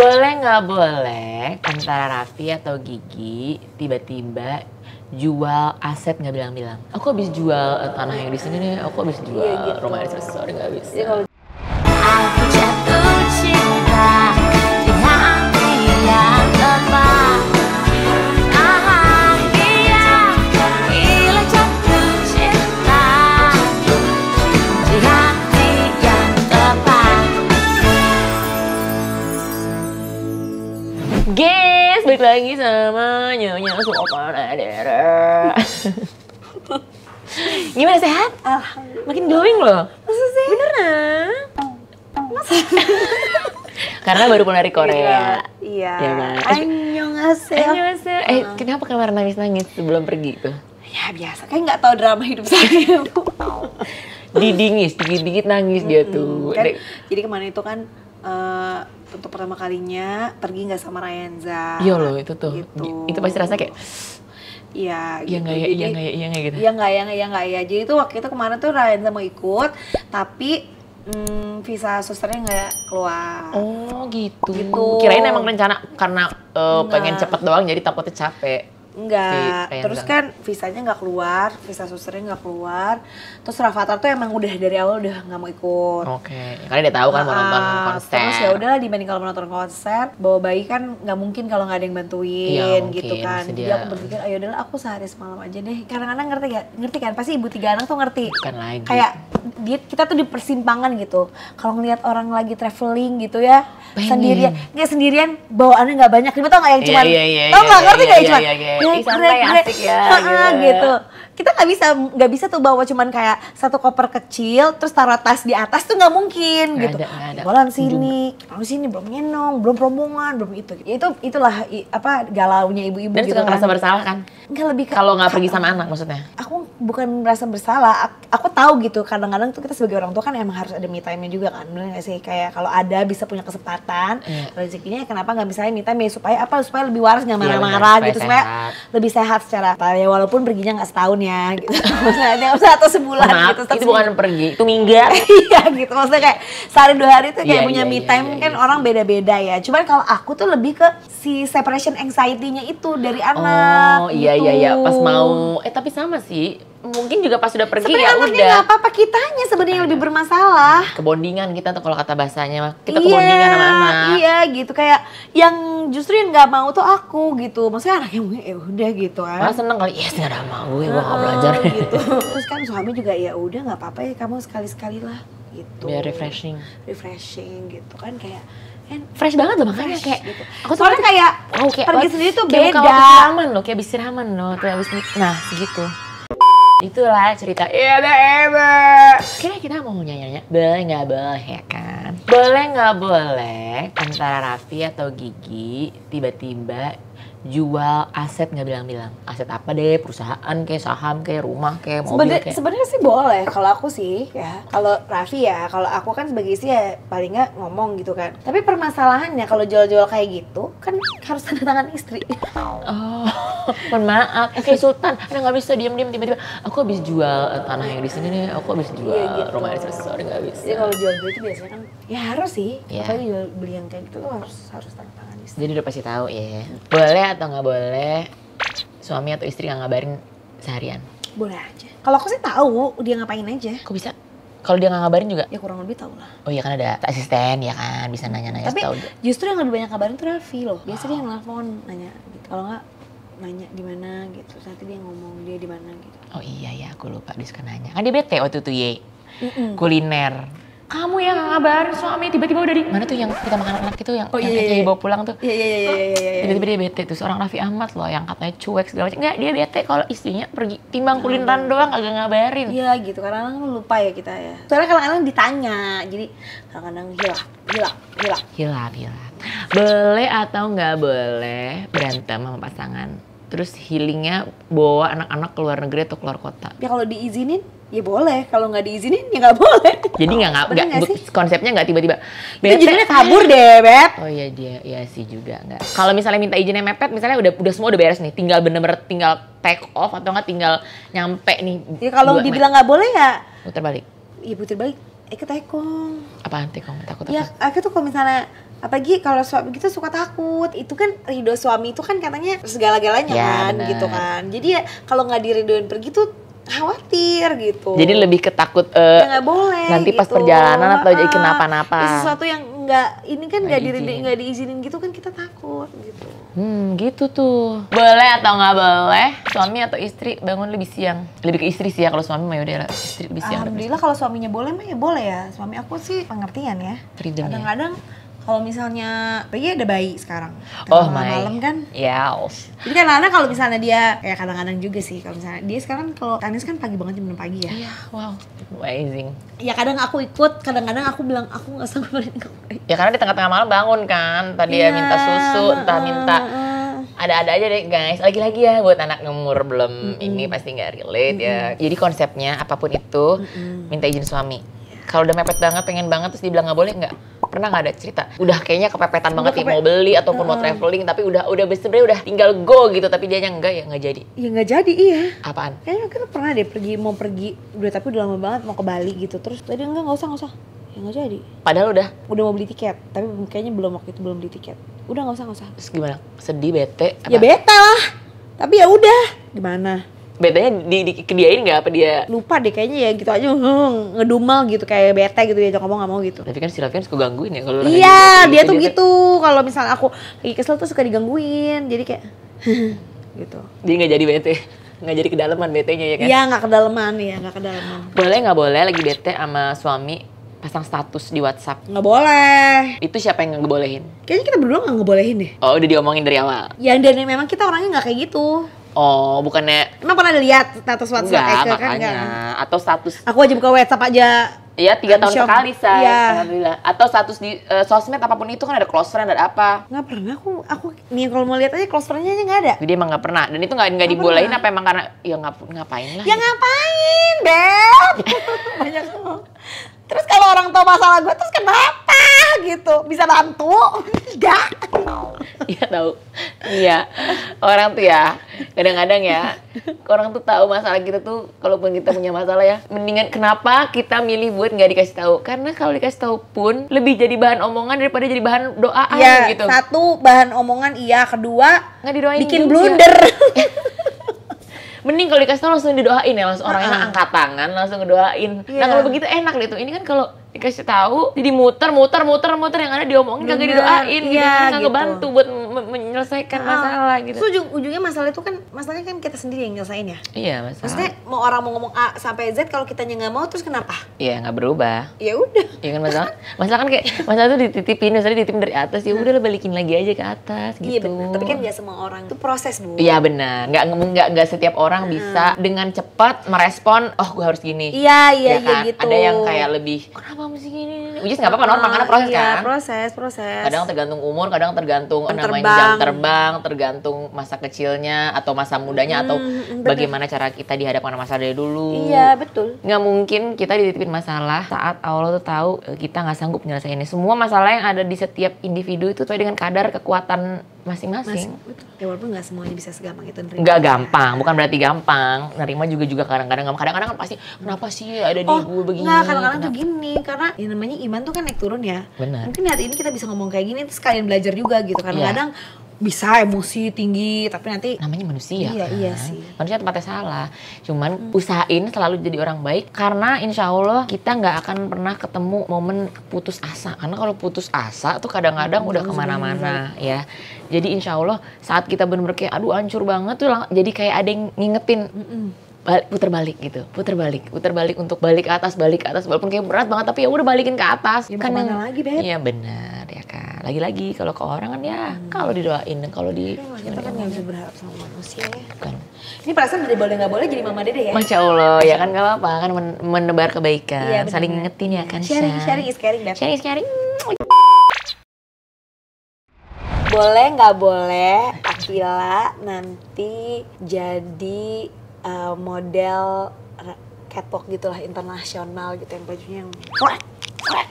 Boleh nggak boleh antara Raffi atau Gigi tiba-tiba jual aset nggak bilang-bilang. Aku habis jual tanah yang di sini nih, aku habis jual gitu. rumah di sini, sorry nggak bisa. Jadi kalau Aku jatuh cinta di hati yang tepat. Ah, iya, gila jatuh cinta di hati yang tepat. Guys, balik lagi sama Nyonya Sopan Adera. Gimana, sehat? alhamdulillah. Makin glowing loh. Masa sih? Beneran. Karena baru pulang dari Korea. Iya. Ya, Mas. Annyeonghaseyo. Annyeonghaseyo. Kenapa kemarin nangis-nangis sebelum pergi tuh? Ya biasa, kayak nggak tahu drama hidup saya. Didingis, dikit-dikit nangis dia tuh. Kan, jadi kemarin itu kan untuk pertama kalinya pergi nggak sama Rayenza. Iya loh itu tuh. Gitu. Itu pasti rasa kayak Iya, iya gitu. nggak ya, Jadi, iya nggak ya, iya nggak gitu. Iya nggak ya. Jadi itu waktu itu kemarin tuh Rayenza mau ikut, tapi visa susternya nggak keluar. Oh gitu. Gitu. Kirain emang rencana karena pengen cepet doang jadi takutnya capek. Enggak, Si terus kan visanya nggak keluar, visa susternya nggak keluar. Terus Rafathar tuh emang udah dari awal udah nggak mau ikut. Oke, karena dia tahu kan mau nonton konser. Terus ya udahlah dibanding kalau menonton konser, bawa bayi kan nggak mungkin kalau nggak ada yang bantuin Iya, gitu mungkin, kan. pasti Jadi dia- aku berpikir, ayo udahlah aku sehari semalam aja deh. Kadang-kadang ngerti kan? Pasti ibu 3 anak tuh ngerti. Bukan lagi. Kayak kita tuh di persimpangan gitu. Kalau ngelihat orang lagi traveling gitu ya, Pengen. sendirian bawaannya nggak banyak. Tau nggak yang cuman, Iya, tau nggak iya, ngerti iya, nggak iya, cuman? iya, iya. "Ya, Ih, santai, asik ya," gitu. Kita nggak bisa tuh bawa cuman kayak satu koper kecil terus taruh tas di atas tuh nggak mungkin Nggak gitu. ada, nggak ada. Jalan sini belum nyenong, belum rombongan, belum itu. Itulah apa galaunya ibu-ibu Dan gitu suka kan. ngerasa bersalah kan? Nggak lebih ke Kalau nggak pergi sama anak maksudnya? aku bukan merasa bersalah, aku tahu gitu kadang-kadang tuh kita sebagai orang tua kan emang harus ada me time-nya juga kan, bener nggak sih? Kayak kalau ada bisa punya kesempatan, Iya. rezekinya kenapa nggak misalnya me time ya supaya apa? Supaya lebih waras nggak Iya, marah-marah benar, gitu, supaya supaya sehat. lebih sehat secara ya walaupun perginya nggak setahun ya gitu, maksudnya atau sebulan Maaf, gitu. itu bukan pergi, itu minggat. Iya gitu, maksudnya kayak sehari 2 hari tuh kayak Iya, punya iya, me iya, time iya, kan iya. orang beda-beda ya. Cuman kalau aku tuh lebih ke si separation anxiety-nya itu dari anak. Oh iya gitu. iya iya, pas mau tapi sama sih. Mungkin juga pas udah pergi Sebenarnya ya anaknya udah. nggak apa-apa, kitanya sebenarnya yang lebih bermasalah. Kebondingan kita tuh kalau kata bahasanya mah. Kita kebondingan sama anak. Iya gitu, kayak yang justru yang nggak mau tuh aku gitu. Maksudnya anaknya mungkin ya udah gitu kan. Malah seneng kali, yes gak ada sama gue gak belajar. gitu. Terus kan suami juga ya udah nggak apa-apa ya kamu sekali-sekali lah gitu. Biar refreshing. Refreshing gitu kan kayak Fresh banget loh makanya fresh kayak gitu. aku tuh Soalnya kayak pergi what? sendiri tuh kayak buka beda. waktu siraman loh, kayak habis siraman loh, tuh habis nah segitu. Itulah cerita kira kita mau nyanyi boleh nggak boleh ya kan, boleh nggak boleh antara Raffi atau Gigi tiba-tiba jual aset nggak bilang-bilang, aset apa deh, perusahaan kayak saham kayak rumah kayak mobil kayak Sebenarnya sih boleh kalau aku sih ya. Kalau Raffi ya, kalau aku kan sebagai istri ya paling nggak ngomong gitu kan. Tapi permasalahannya kalau jual-jual kayak gitu kan harus tanda tangan istri. oh mohon maaf kayak Sultan nggak bisa diam-diam tiba-tiba aku habis jual tanah yang di sini nih, aku habis jual Iya, gitu. rumah di sini, sorry nggak bisa. Jadi kalau jual beli itu biasanya kan ya harus sih. Iya. Apalagi jual beli yang kayak gitu tuh harus tanda tangan istri. Jadi udah pasti tahu ya. Boleh atau nggak boleh suami atau istri nggak ngabarin seharian? Boleh aja. Kalau aku sih tahu dia ngapain aja. Kok bisa? Kalau dia nggak ngabarin juga? Ya kurang lebih tahu lah. Oh iya kan ada asisten ya kan, bisa nanya-nanya Tapi tahu. justru yang lebih banyak kabarin tuh Raffi loh. Biasa dia nelfon nanya gitu. Kalau nggak nanya di mana gitu. Terus nanti dia ngomong dia di mana gitu. Oh iya ya, aku lupa dia suka nanya. Kan dia bete waktu itu ye. Mm-mm. Kuliner. Kamu yang nggak ngabarin suami tiba-tiba udah di mana tuh yang kita makan anak itu yang Oh, yang iya, kayak iya. dibawa pulang tuh. Iya. Tiba-tiba dia bete tuh seorang Raffi Ahmad loh yang katanya cuek segala macam. Enggak, dia bete kalau istrinya pergi timbang kulineran doang agak ngabarin. Iya gitu, kadang-kadang lupa ya kita ya. Soalnya kadang-kadang ditanya, jadi kadang-kadang hilang. Hilap. Boleh atau nggak boleh berantem sama pasangan? Terus healingnya bawa anak-anak ke luar negeri atau keluar kota? Ya kalau diizinin, ya boleh. Kalau nggak diizinin, ya nggak boleh. Jadi Bener nggak sih? konsepnya nggak tiba-tiba. Itu jadinya kabur deh, Beb. Oh iya dia, iya sih juga nggak. Kalau misalnya minta izinnya mepet, misalnya udah semua udah beres nih, tinggal bener-bener tinggal take off atau nggak tinggal nyampe nih. Ya kalau dibilang nggak boleh ya, muter balik. ya putar balik. Ketekong. Apaan tekong? Takut Ya apa? aku tuh kalau misalnya Apalagi kalau suami gitu suka takut. Itu kan ridho suami itu kan katanya segala-galanya Ya, kan benar. gitu kan. Jadi ya kalau nggak diridoin pergi tuh khawatir gitu. Jadi lebih ketakut ya nggak boleh nanti pas gitu. perjalanan atau jadi Ah, kenapa-napa. ya sesuatu yang ini kan Nggak nggak diizinin gitu kan kita takut gitu. Gitu tuh. Boleh atau nggak boleh suami atau istri bangun lebih siang? Lebih ke istri sih ya, kalau suami mah yaudah lah, istri lebih siang. Alhamdulillah kalau suaminya boleh mah ya boleh ya. Suami aku sih pengertian ya. Freedom ya. Kadang-kadang kalau misalnya pergi ada bayi sekarang. Oh Malam-malam kan. Yes. Jadi kadang-kadang kalau misalnya dia kayak kadang-kadang juga sih kalau misalnya dia sekarang kalau tenis kan pagi banget jam 6 pagi ya. Iya, wow. Amazing. Ya kadang aku ikut, kadang-kadang aku bilang aku nggak sanggup balik. Ya karena di tengah-tengah malam bangun kan. Entah dia Iya, minta susu, entah minta ada-ada aja deh guys. Lagi-lagi ya buat anak umur belum ini pasti nggak relate ya. Jadi konsepnya apapun itu minta izin suami. Kalau udah mepet banget, pengen banget terus dibilang nggak boleh, nggak pernah nggak ada cerita. Udah kayaknya kepepetan banget nih mau beli ataupun mau traveling, tapi udah sebenarnya udah tinggal go gitu, tapi dianya enggak, ya nggak jadi. Ya nggak jadi, iya. Apaan? Kayaknya kita pernah deh mau pergi udah tapi udah lama banget mau ke Bali gitu. Terus tadi nggak usah. Ya nggak jadi. Padahal udah Udah mau beli tiket, tapi kayaknya waktu itu belum beli tiket. Udah nggak usah. terus gimana? Sedih, bete? Apa? Ya bete lah. Tapi ya udah, gimana? Betenya didiain nggak apa dia? Lupa deh kayaknya ya gitu aja ngedumel gitu kayak bete gitu ya ngomong nggak mau gitu. Tapi kan si Raffian suka gangguin ya kalau Iya, dia tuh gitu. Kalau misalnya aku lagi kesel tuh suka digangguin. Jadi kayak gitu. Dia nggak jadi bete, nggak jadi kedalaman betenya ya kan? Iya, nggak kedalaman ya, nggak kedalaman. Boleh nggak boleh lagi bete sama suami pasang status di WhatsApp? Nggak boleh. Itu siapa yang ngebolehin? Kayaknya kita berdua nggak ngebolehin deh. Oh, udah diomongin dari awal? Ya dan memang kita orangnya nggak kayak gitu. Oh, bukannya Emang pernah lihat status WhatsApp enggak, Eke kan? makanya. Enggak. Atau status, Aku aja buka WhatsApp aja. ya 3 tahun shock. sekali, say. Iya. Alhamdulillah. Atau status di sosmed apapun itu kan ada close friend, ada apa. Nggak pernah aku nih kalau mau lihat aja close friend-nya aja nggak ada. Jadi emang nggak pernah. Dan itu nggak dibolehin apa emang karena, ya ngapain lah. Ya ngapain, Beb? Banyak. Terus kalau orang tahu masalah gue terus kenapa gitu? Bisa bantu? Enggak. Iya tahu. Iya. Orang tuh ya kadang-kadang ya orang tuh tahu masalah kita tuh, kalaupun kita punya masalah ya, mendingan kenapa kita milih buat nggak dikasih tahu? Karena kalau dikasih tahu pun lebih jadi bahan omongan daripada jadi bahan doaan Ya, gitu. satu bahan omongan iya, kedua Nggak didoain bikin juga. blunder. Mending kalau dikasih tahu langsung didoain ya, langsung orangnya angkat tangan langsung ngedoain. Nah Iya. kalau begitu enak deh tuh. Ini kan kalau dikasih tahu jadi muter yang ada diomongin kagak Bener, didoain gitu, iya, nggak gitu. ngebantu buat menyelesaikan masalah gitu. Terus ujungnya masalah itu kan masalahnya kan kita sendiri yang nyelesain ya. Iya masalah. Maksudnya mau orang mau ngomong A sampai Z kalau kitanya nggak mau terus kenapa? Iya nggak berubah. Ya udah. Iya kan masalah kan kayak masalah tuh dititipin, misalnya dititipin dari atas, ya udah lah balikin lagi aja ke atas gitu. Iya benar. Tapi kan nggak semua orang itu proses, Bu. Iya benar, nggak setiap orang bisa dengan cepat merespon. Oh gue harus gini. Iya Ya kan? gitu. Ada yang kayak lebih kenapa mesti gini? Which is nggak apa-apa, normal karena proses iya, kan. proses. Kadang tergantung umur, kadang tergantung Jam namanya terbang. jam terbang, tergantung masa kecilnya atau masa mudanya atau bener. bagaimana cara kita dihadapkan sama masalah dari dulu. Iya betul. Nggak mungkin kita dititipin masalah saat Allah tuh tahu kita nggak sanggup nyelesainnya. Semua masalah yang ada di setiap individu itu sesuai dengan kadar kekuatan masing-masing. Betul. Ya walaupun nggak semuanya bisa segampang itu nerima. Nggak gampang, bukan berarti gampang. Nerima juga kadang-kadang gampang. Kadang-kadang kan pasti kenapa sih ada di gue begini? Nggak, kadang-kadang tuh gini, karena yang namanya iman tuh kan naik turun ya. Benar. Mungkin hari ini kita bisa ngomong kayak gini, terus kalian belajar juga gitu. Kadang-kadang bisa emosi tinggi, tapi nanti Namanya manusia Iya, kan? iya sih. Manusia tempatnya salah. Cuman usahain selalu jadi orang baik, karena insya Allah kita nggak akan pernah ketemu momen putus asa. Karena kalau putus asa tuh kadang-kadang udah kemana-mana ya. Jadi insya Allah saat kita bener-bener kayak aduh hancur banget tuh, jadi kayak ada yang ngingetin. Puter balik gitu, puter balik untuk balik ke atas, walaupun kayak berat banget tapi ya udah balikin ke atas. Ya, Kan mau yang- kemana lagi, Beb? Iya benar ya kan. Lagi-lagi kalau ke orang kan ya kalau didoain, kalau di kita kan nggak bisa berharap sama manusia ya. kan. Ini perasaan dari boleh nggak boleh jadi mama dede ya. Masya Allah ya kan, nggak apa-apa kan menebar kebaikan, Iya, benar. saling ngingetin ya kan. Sharing is caring, Beb. Sharing. Boleh nggak boleh Akila nanti jadi model catwalk gitulah internasional gitu, yang bajunya yang kwek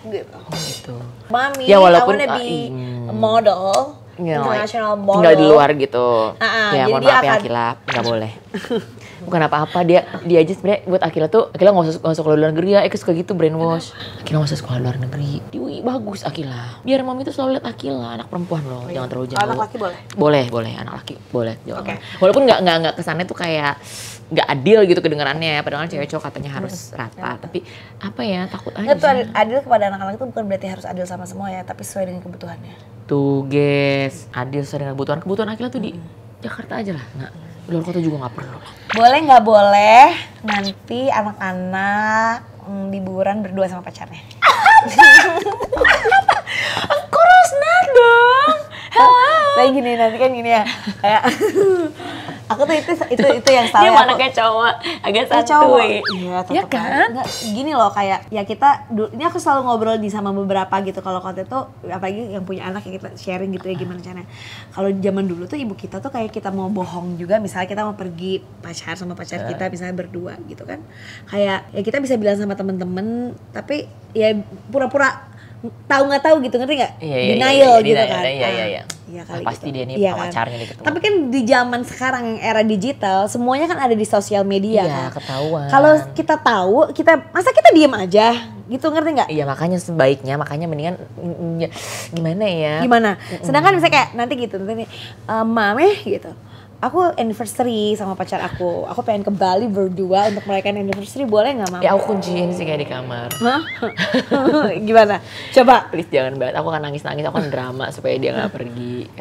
gitu. Gitu. Mami, Ya, walaupun, I wanna be ah, a model, Ya, international model. tinggal di luar gitu. Ah, Ya jadi mohon dia maaf ya akan- Akila, nggak boleh. Bukan apa-apa, dia aja sebenarnya buat Akila tuh, Akila nggak usah sekolah luar negeri ya, Eka suka gitu brainwash. Akila nggak usah sekolah luar negeri, Wih, bagus Akila. Biar mami tuh selalu lihat Akila, anak perempuan loh, jangan terlalu jauh. Anak laki boleh? Boleh, anak laki boleh. Oke. Walaupun nggak kesannya tuh kayak nggak adil gitu kedengarannya, padahal cewek cowok katanya harus rata, tapi apa ya takut aja. Nggak tuh adil kepada anak-anak itu bukan berarti harus adil sama semua ya, tapi sesuai dengan kebutuhannya. Tuh guys, adil sesuai dengan kebutuhan Akila tuh di Jakarta aja lah, nggak luar kota juga nggak perlu lah. Boleh nggak boleh nanti anak-anak liburan berdua sama pacarnya? Korosna dong. Saya gini nanti kan gini ya, kayak aku tuh itu yang salah. Dia aku. anaknya cowok, agak Cowok. santuy. Iya, Ya kan? Nggak, gini loh kayak ya kita ini aku selalu ngobrol sama beberapa gitu kalau konten tuh apalagi yang punya anak ya kita sharing gitu ya gimana caranya. Kalau zaman dulu tuh ibu kita tuh kayak kita mau bohong juga, misalnya kita mau pergi sama pacar kita misalnya berdua gitu kan. Kayak ya kita bisa bilang sama temen-temen tapi ya pura-pura tahu nggak tahu gitu, ngerti nggak? Denial gitu kan. Iya. Iya kali Pasti gitu. dia nih Iya kan? pacarnya nih ketemu. Tapi kan di zaman sekarang yang era digital semuanya kan ada di sosial media Iya, kan. ketahuan. Kalau kita tahu, masa kita diem aja gitu, ngerti nggak? Iya, makanya mendingan gimana ya? Gimana? Sedangkan misalnya kayak nanti gitu, nanti Mame gitu. Aku anniversary sama pacar aku pengen ke Bali berdua untuk merayakan anniversary, boleh nggak Mama? Ya aku kunciin sih kayak di kamar. Hah? Gimana? Coba. Please jangan banget, aku akan nangis-nangis, aku akan drama supaya dia gak pergi.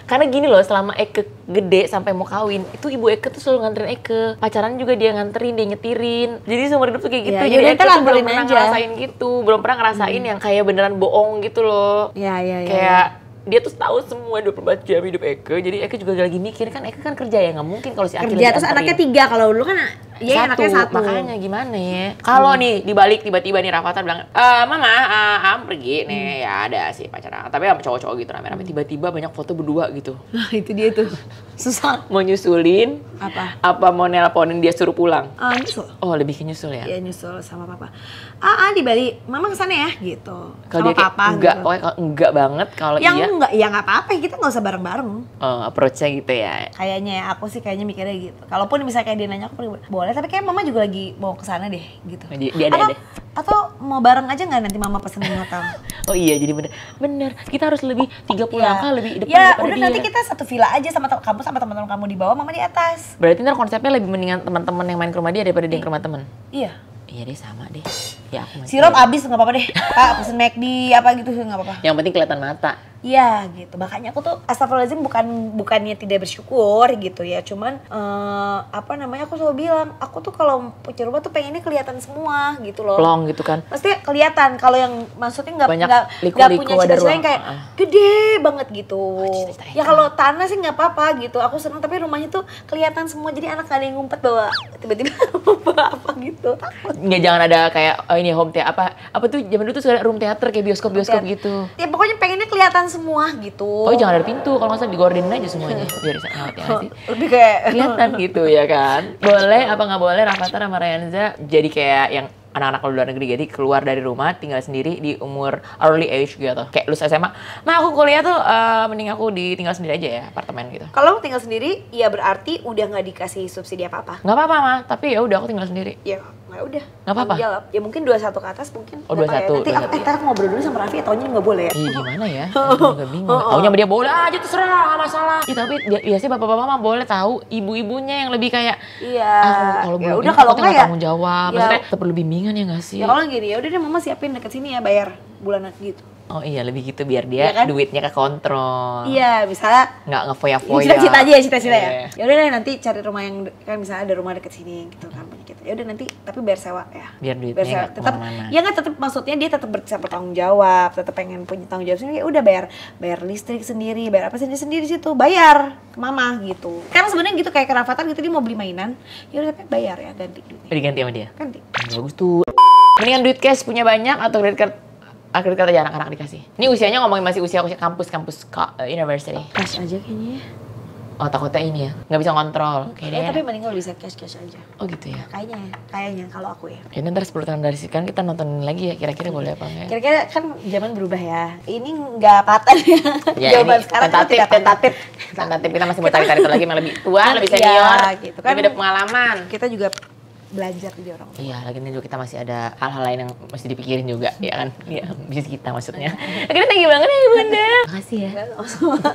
Karena gini loh, selama Eke gede sampai mau kawin, itu ibu Eke tuh selalu nganterin Eke. Pacaran juga dia nganterin, dia nyetirin. Jadi seumur hidup tuh kayak gitu. Ya, jadi Eke tuh belum pernah aja. ngerasain gitu, belum pernah ngerasain yang kayak beneran bohong gitu loh. Iya. Kayak dia tuh tahu semua 24 jam hidup Eke. Jadi Eke juga lagi mikir kan Eke kan kerja ya, nggak mungkin kalau si Akila Kerja terus anaknya 3, kalau dulu kan ya anaknya 1. Makanya gimana ya? Kalau nih dibalik tiba-tiba nih Rafathar bilang, Mama, Am pergi nih, ya ada sih pacaran. Tapi sama cowok-cowok gitu rame-rame. Tiba-tiba banyak foto berdua gitu. Nah itu dia tuh susah. Mau nyusulin? Apa mau nelponin dia suruh pulang? Nyusul. Oh lebih ke nyusul ya? Iya nyusul sama papa. Di Bali, Mama kesana ya gitu. Kalau Sama dia kayak papa enggak, gitu. pokoknya kalau enggak banget. Kalau Yang iya, enggak, ya nggak apa-apa, kita nggak usah bareng-bareng. approach-nya gitu ya. Kayaknya ya, aku sih kayaknya mikirnya gitu. Kalaupun misalnya kayak dia nanya aku pergi, boleh, tapi kayak Mama juga lagi mau kesana deh gitu. Dia ada. Atau mau bareng aja nggak nanti Mama pesenin hotel? Oh iya, jadi bener. Kita harus lebih 30 langkah lebih depan Ya daripada udah dia. nanti kita satu villa aja sama kamu sama teman-teman kamu di bawah, Mama di atas. Berarti ntar konsepnya lebih mendingan teman-teman yang main ke rumah dia daripada dia ke rumah temen. Iya. Iya deh, sama deh. Ya aku masih. Sirup abis nggak apa-apa deh. Pak pesen McD apa gitu nggak apa-apa. Yang penting kelihatan mata. Iya gitu, makanya aku tuh astagfirullahaladzim bukannya tidak bersyukur gitu ya, cuman aku selalu bilang aku tuh kalau punya rumah tuh pengennya kelihatan semua gitu loh. Plong gitu kan. Maksudnya kelihatan, kalau yang maksudnya nggak liku-liku, punya ada cita-cita ruang. yang kayak gede banget gitu. cita-cita Ya kalau tanah sih nggak apa-apa gitu, aku seneng, tapi rumahnya tuh kelihatan semua, jadi anak gak ada yang ngumpet bahwa tiba-tiba apa gitu, takut. Nggak, jangan ada kayak ini home theater apa tuh zaman dulu tuh sudah room theater kayak bioskop gitu. Ya pokoknya pengennya kelihatan semua gitu. Oh jangan ada pintu, kalau nggak salah digordenin aja semuanya biar bisa ngeliat ya sih. Lebih kayak Kelihatan gitu ya kan. Boleh apa nggak boleh Rafathar sama Ryanza jadi kayak yang anak-anak luar negeri, jadi keluar dari rumah tinggal sendiri di umur early age gitu. Kayak lulus SMA, aku kuliah tuh mending aku tinggal sendiri aja ya, apartemen gitu. Kalau tinggal sendiri, ya berarti udah nggak dikasih subsidi apa-apa. Nggak apa-apa mah, tapi ya udah aku tinggal sendiri. Ya nggak udah. Nggak apa-apa. Tanggung jawab. Ya mungkin 21 ke atas mungkin. Oh, 21, Nanti aku ngobrol dulu sama Raffi, taunya nggak boleh ya. Iya gimana ya? Aku juga bingung. Taunya sama dia boleh aja terserah, nggak masalah. Ya tapi biasanya bapak-bapak mah boleh tahu, ibu-ibunya yang lebih kayak Iya. Kalau Ya belum udah ini kalau takutnya nggak nggak ya. tanggung jawab. Ya. Maksudnya tetap lebih bimbingan ya nggak sih? Ya kalau gini ya udah deh Mama siapin deket sini ya, bayar bulanan gitu. Oh iya lebih gitu biar dia Iya kan? duitnya kekontrol. Iya, misalnya Nggak ngefoya-foya. cita-cita aja ya, cita-cita ya. Iya. Ya udah deh nanti cari rumah yang kan misalnya ada rumah deket sini gitu kan punya kita. Ya udah nanti tapi bayar sewa ya. Biar duitnya sewa. nggak Tetap kemana-mana. ya nggak, tetap maksudnya dia tetap bertanggung jawab, tetap pengen punya tanggung jawab sendiri. Ya udah bayar listrik sendiri, bayar apa sendiri situ, bayar ke Mama gitu. Karena sebenarnya gitu kayak ke Rafathar gitu, dia mau beli mainan, ya udah tapi bayar ya, ganti duitnya. Diganti sama dia. Ganti. Bagus tuh. Mendingan duit cash punya banyak atau kredit card aja anak-anak dikasih. Ini usianya ngomongin masih usia kampus university. Cash aja kayaknya ya. Oh takutnya ini ya, nggak bisa kontrol. Kayaknya. Tapi mending kalau bisa cash aja. Oh gitu ya. Kayaknya kalau aku ya. Ya ntar 10 tahun dari sekarang kita nontonin lagi ya, kira-kira boleh apa enggak? Kira-kira kan zaman berubah ya. Ini nggak patah ya. Ya, Jawaban ini sekarang kan tidak patah. tentatif. Tentatif kita masih mau cari-cari lagi yang lebih tua, lebih Iya, senior, gitu kan. lebih ada pengalaman. Kita juga belajar jadi orang tua. Iya, lagi juga kita masih ada hal-hal lain yang mesti dipikirin juga, ya kan? Iya, bisnis kita maksudnya. Akhirnya thank you banget ya Bunda. Makasih ya. Sama-sama.